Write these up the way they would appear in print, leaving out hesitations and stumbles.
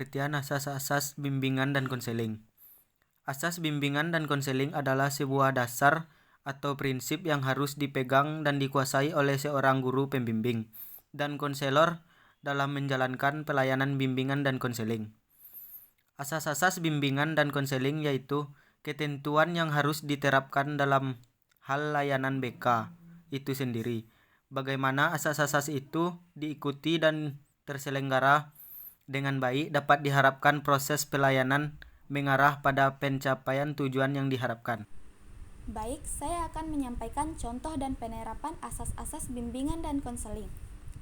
Pengertian asas-asas bimbingan dan konseling. Asas bimbingan dan konseling adalah sebuah dasar atau prinsip yang harus dipegang dan dikuasai oleh seorang guru pembimbing dan konselor dalam menjalankan pelayanan bimbingan dan konseling. Asas-asas bimbingan dan konseling yaitu ketentuan yang harus diterapkan dalam hal layanan BK itu sendiri. Bagaimana asas-asas itu diikuti dan terselenggara dengan baik dapat diharapkan proses pelayanan mengarah pada pencapaian tujuan yang diharapkan. Baik, saya akan menyampaikan contoh dan penerapan asas-asas bimbingan dan konseling.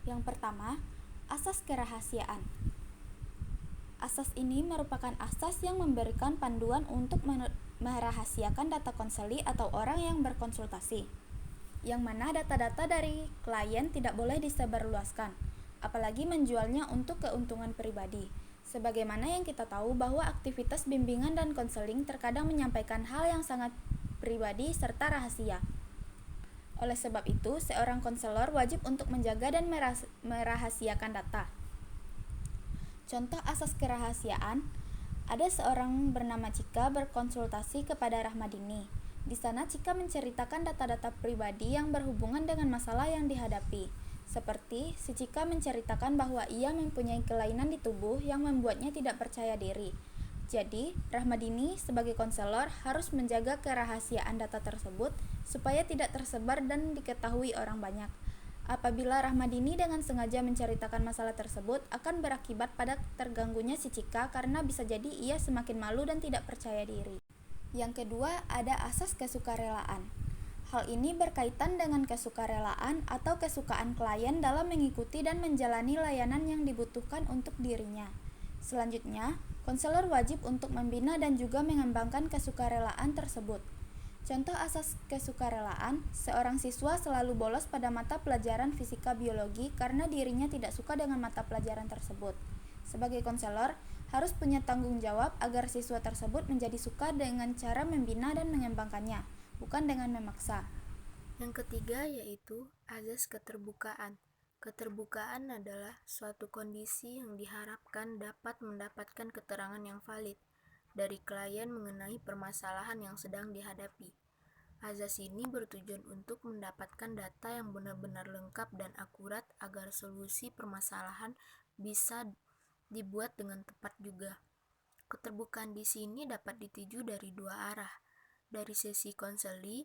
Yang pertama, asas kerahasiaan. Asas ini merupakan asas yang memberikan panduan untuk merahasiakan data konseli atau orang yang berkonsultasi, yang mana data-data dari klien tidak boleh disebarluaskan, apalagi menjualnya untuk keuntungan pribadi. Sebagaimana yang kita tahu bahwa aktivitas bimbingan dan konseling terkadang menyampaikan hal yang sangat pribadi serta rahasia. Oleh sebab itu, seorang konselor wajib untuk menjaga dan merahasiakan data. Contoh asas kerahasiaan, ada seorang bernama Cika berkonsultasi kepada Rahmadini. Di sana Cika menceritakan data-data pribadi yang berhubungan dengan masalah yang dihadapi. Seperti si Cika menceritakan bahwa ia mempunyai kelainan di tubuh yang membuatnya tidak percaya diri. Jadi, Rahmadini sebagai konselor harus menjaga kerahasiaan data tersebut supaya tidak tersebar dan diketahui orang banyak. Apabila Rahmadini dengan sengaja menceritakan masalah tersebut akan berakibat pada terganggunya si Cika karena bisa jadi ia semakin malu dan tidak percaya diri. Yang kedua, ada asas kesukarelaan. Hal ini berkaitan dengan kesukarelaan atau kesukaan klien dalam mengikuti dan menjalani layanan yang dibutuhkan untuk dirinya. Selanjutnya, konselor wajib untuk membina dan juga mengembangkan kesukarelaan tersebut. Contoh asas kesukarelaan, seorang siswa selalu bolos pada mata pelajaran fisika biologi karena dirinya tidak suka dengan mata pelajaran tersebut. Sebagai konselor, harus punya tanggung jawab agar siswa tersebut menjadi suka dengan cara membina dan mengembangkannya, bukan dengan memaksa. Yang ketiga yaitu azas keterbukaan. Keterbukaan adalah suatu kondisi yang diharapkan dapat mendapatkan keterangan yang valid dari klien mengenai permasalahan yang sedang dihadapi. Azas ini bertujuan untuk mendapatkan data yang benar-benar lengkap dan akurat agar solusi permasalahan bisa dibuat dengan tepat juga. Keterbukaan di sini dapat dituju dari dua arah. Dari sisi konseli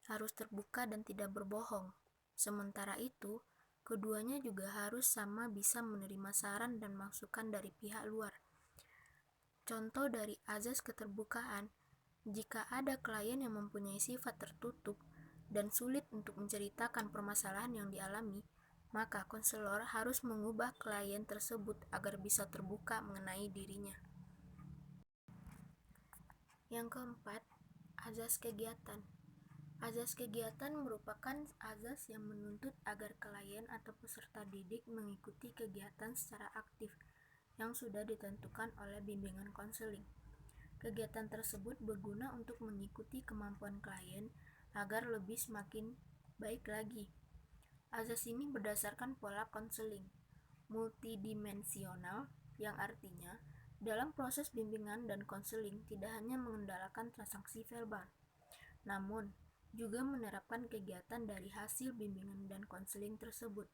harus terbuka dan tidak berbohong. Sementara itu, keduanya juga harus sama bisa menerima saran dan masukan dari pihak luar. Contoh dari azas keterbukaan, jika ada klien yang mempunyai sifat tertutup dan sulit untuk menceritakan permasalahan yang dialami, maka konselor harus mengubah klien tersebut agar bisa terbuka mengenai dirinya. Yang keempat, azas kegiatan. Azas kegiatan merupakan azas yang menuntut agar klien atau peserta didik mengikuti kegiatan secara aktif yang sudah ditentukan oleh bimbingan konseling. Kegiatan tersebut berguna untuk mengikuti kemampuan klien agar lebih semakin baik lagi. Azas ini berdasarkan pola konseling multidimensional yang artinya dalam proses bimbingan dan konseling tidak hanya mengendalikan transaksi verbal, namun juga menerapkan kegiatan dari hasil bimbingan dan konseling tersebut.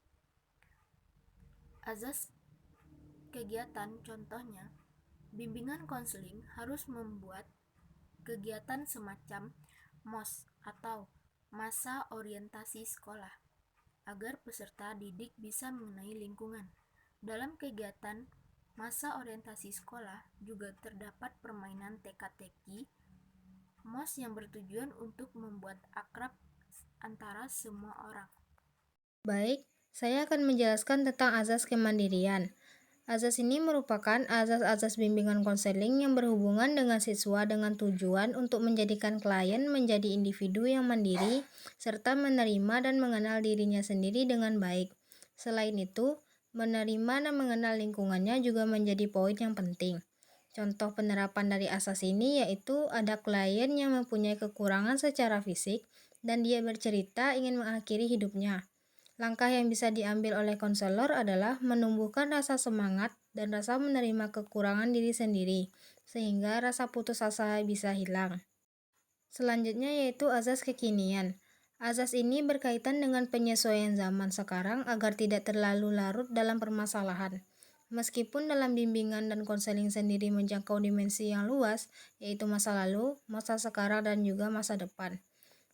Azas kegiatan contohnya, bimbingan konseling harus membuat kegiatan semacam MOS atau masa orientasi sekolah agar peserta didik bisa mengenai lingkungan. Dalam kegiatan masa orientasi sekolah juga terdapat permainan teka-teki MOS yang bertujuan untuk membuat akrab antara semua orang. Baik, saya akan menjelaskan tentang azas kemandirian. Azas ini merupakan azas-azas bimbingan konseling yang berhubungan dengan siswa dengan tujuan untuk menjadikan klien menjadi individu yang mandiri serta menerima dan mengenal dirinya sendiri dengan baik. Selain itu, menerima dan mengenal lingkungannya juga menjadi poin yang penting. Contoh penerapan dari asas ini yaitu ada klien yang mempunyai kekurangan secara fisik dan dia bercerita ingin mengakhiri hidupnya. Langkah yang bisa diambil oleh konselor adalah menumbuhkan rasa semangat dan rasa menerima kekurangan diri sendiri, sehingga rasa putus asa bisa hilang. Selanjutnya yaitu azas kekinian. Azas ini berkaitan dengan penyesuaian zaman sekarang agar tidak terlalu larut dalam permasalahan. Meskipun dalam bimbingan dan konseling sendiri menjangkau dimensi yang luas, yaitu masa lalu, masa sekarang, dan juga masa depan.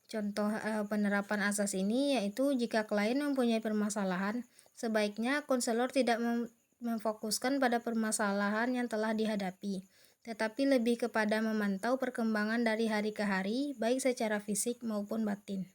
Contoh penerapan asas ini yaitu jika klien mempunyai permasalahan, sebaiknya konselor tidak memfokuskan pada permasalahan yang telah dihadapi, tetapi lebih kepada memantau perkembangan dari hari ke hari, baik secara fisik maupun batin.